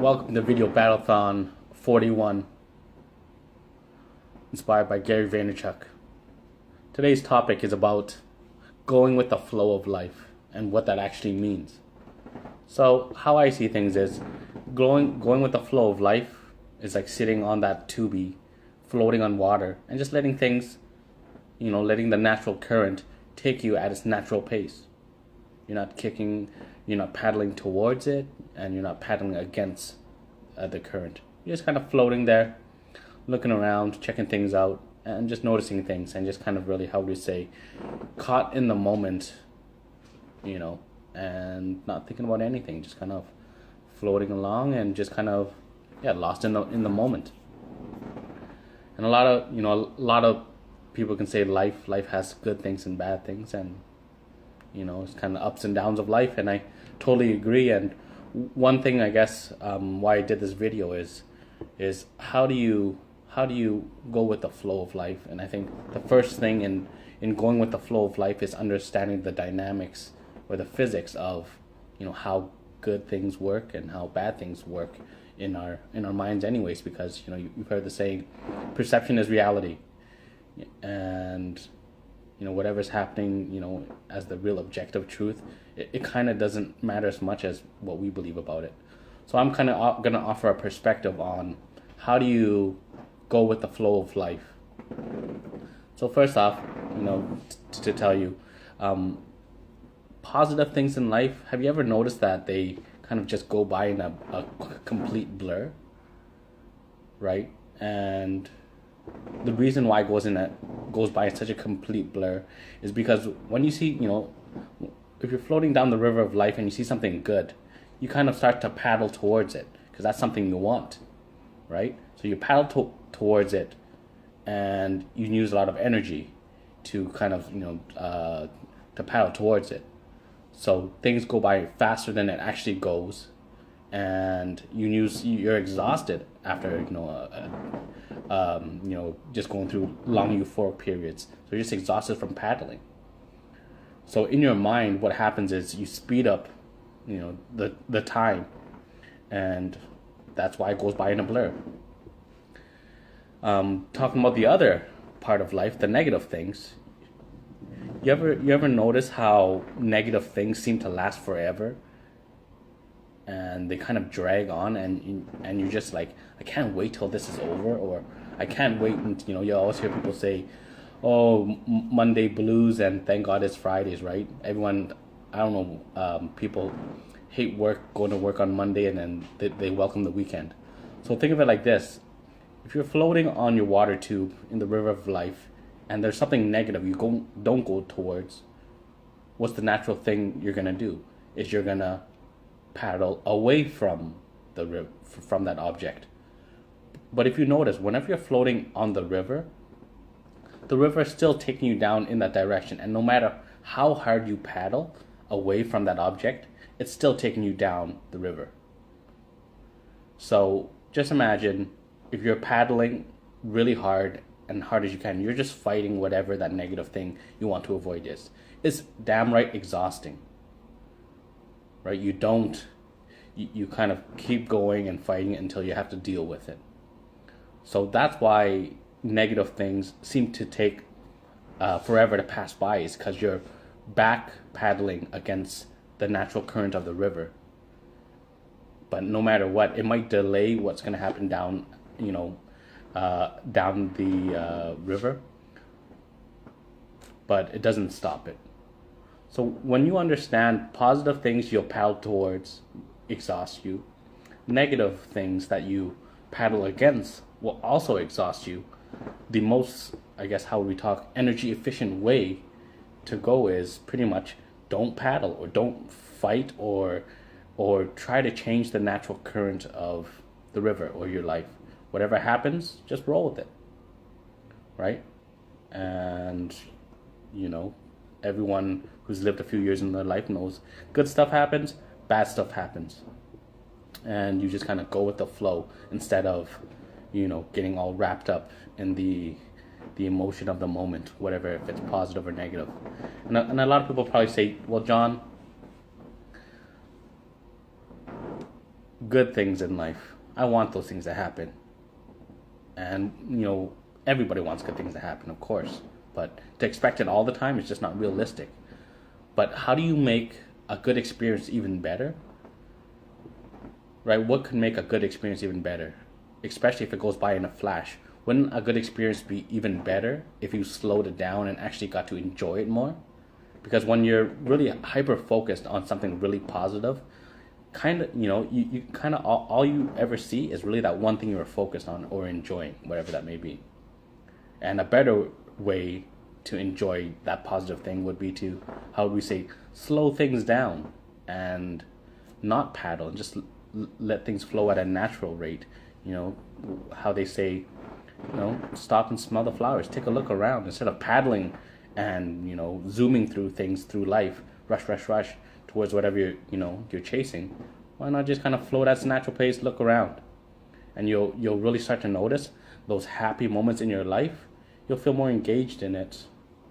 Welcome to Video Battlethon 41, inspired by Gary Vaynerchuk. Today's topic is about going with the flow of life and what that actually means. So how I see things is going with the flow of life is like sitting on that tubie, floating on water, and just letting things, letting the natural current take you at its natural pace. You're not kicking, you're not paddling towards it, and you're not paddling against the current. You're just kind of floating there, looking around, checking things out, and just noticing things, and just kind of really, how would you say, caught in the moment, and not thinking about anything, just kind of floating along and just kind of, lost in the moment. And a lot of people can say life has good things and bad things, and it's kind of ups and downs of life, and I totally agree. And one thing, I guess, why I did this video is how do you go with the flow of life? And I think the first thing in going with the flow of life is understanding the dynamics or the physics of how good things work and how bad things work in our minds anyways, because you've heard the saying, perception is reality. And whatever's happening, as the real objective truth, it kind of doesn't matter as much as what we believe about it. So I'm kind of going to offer a perspective on how do you go with the flow of life. So first off, to tell you, positive things in life, have you ever noticed that they kind of just go by in a complete blur, right? And the reason why it goes by in such a complete blur is because when you see, if you're floating down the river of life and you see something good, you kind of start to paddle towards it because that's something you want, right? So you paddle towards it, and you use a lot of energy to kind of, to paddle towards it. So things go by faster than it actually goes, and you're exhausted after just going through long euphoric periods. So you're just exhausted from paddling. So in your mind, what happens is you speed up, the time, and that's why it goes by in a blur. Talking about the other part of life, the negative things. You ever notice how negative things seem to last forever? And they kind of drag on, and you're just like, I can't wait till this is over, or I can't wait. And you always hear people say, "Oh, Monday blues," and thank God it's Fridays, right? Everyone, I don't know, people hate going to work on Monday, and then they welcome the weekend. So think of it like this: if you're floating on your water tube in the river of life, and there's something negative you don't go towards, what's the natural thing you're gonna do? Is you're gonna paddle away from from that object. But if you notice, whenever you're floating on the river is still taking you down in that direction, and no matter how hard you paddle away from that object, it's still taking you down the river. So just imagine if you're paddling really hard and hard as you can, you're just fighting whatever that negative thing you want to avoid is. It's damn right exhausting, right? You kind of keep going and fighting it until you have to deal with it. So that's why negative things seem to take forever to pass by, is because you're back paddling against the natural current of the river. But no matter what, it might delay what's going to happen down the river, but it doesn't stop it. So when you understand positive things you'll paddle towards exhaust you, negative things that you paddle against will also exhaust you, the most, I guess, how we talk, energy efficient way to go is pretty much don't paddle, or don't fight, or try to change the natural current of the river or your life. Whatever happens, just roll with it, right? And everyone who's lived a few years in their life knows good stuff happens, bad stuff happens, and you just kind of go with the flow instead of getting all wrapped up in the emotion of the moment, whatever, if it's positive or negative. And a lot of people probably say, well, John, good things in life. I want those things to happen. And, everybody wants good things to happen, of course. But to expect it all the time is just not realistic. But how do you make a good experience even better? Right? What could make a good experience even better? Especially if it goes by in a flash. Wouldn't a good experience be even better if you slowed it down and actually got to enjoy it more? Because when you're really hyper focused on something really positive, you kind of all you ever see is really that one thing you were focused on or enjoying, whatever that may be. And a better way to enjoy that positive thing would be to, how would we say, slow things down and not paddle and just let things flow at a natural rate. How they say, stop and smell the flowers, take a look around instead of paddling and zooming through things through life, rush towards whatever you're chasing. Why not just kind of float at its natural pace, look around, and you'll really start to notice those happy moments in your life. You'll feel more engaged in it,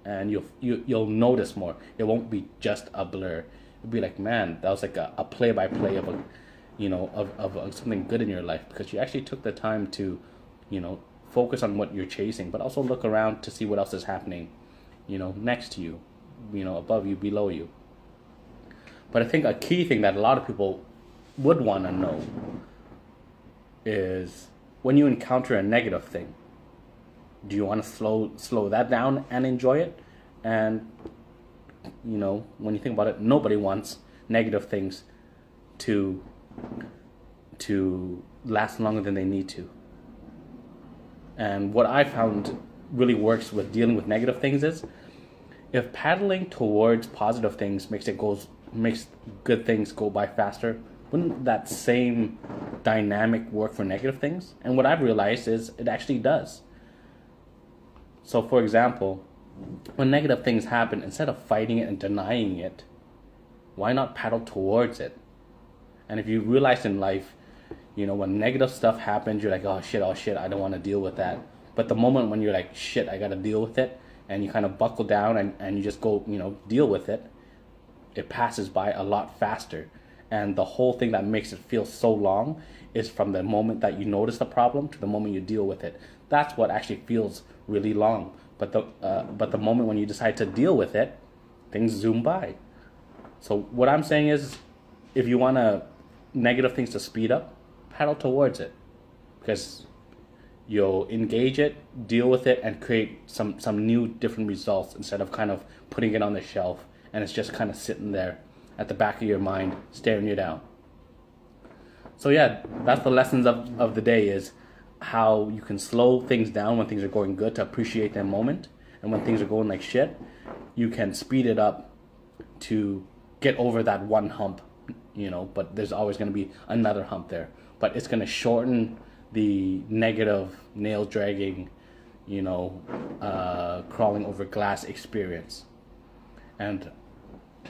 and you'll notice more. It won't be just a blur. It'll be like, man, that was like a play by play of of something good in your life, because you actually took the time to focus on what you're chasing, but also look around to see what else is happening next to you, above you, below you. But I think a key thing that a lot of people would want to know is, when you encounter a negative thing, do you want to slow that down and enjoy it? And when you think about it, nobody wants negative things to last longer than they need to. And what I found really works with dealing with negative things is, if paddling towards positive things makes good things go by faster, wouldn't that same dynamic work for negative things? And what I've realized is it actually does. So for example, when negative things happen, instead of fighting it and denying it, why not paddle towards it? And if you realize in life, when negative stuff happens, you're like, oh shit, I don't want to deal with that. But the moment when you're like, shit, I got to deal with it, and you kind of buckle down and you just go, deal with it, it passes by a lot faster. And the whole thing that makes it feel so long is from the moment that you notice the problem to the moment you deal with it. That's what actually feels really long. But the moment when you decide to deal with it, things zoom by. So what I'm saying is, if you want negative things to speed up, paddle towards it, because you'll engage it, deal with it, and create some new different results, instead of kind of putting it on the shelf and it's just kind of sitting there at the back of your mind staring you down. So yeah, that's the lessons of the day, is how you can slow things down when things are going good to appreciate that moment, and when things are going like shit, you can speed it up to get over that one hump, but there's always going to be another hump there. But it's going to shorten the negative, nail dragging, crawling over glass experience. And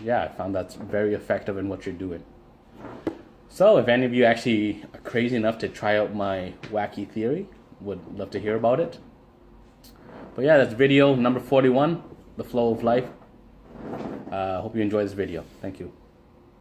yeah, I found that's very effective in what you're doing. So if any of you actually are crazy enough to try out my wacky theory, would love to hear about it. But yeah, that's video number 41, The Flow of Life. Hope you enjoy this video. Thank you.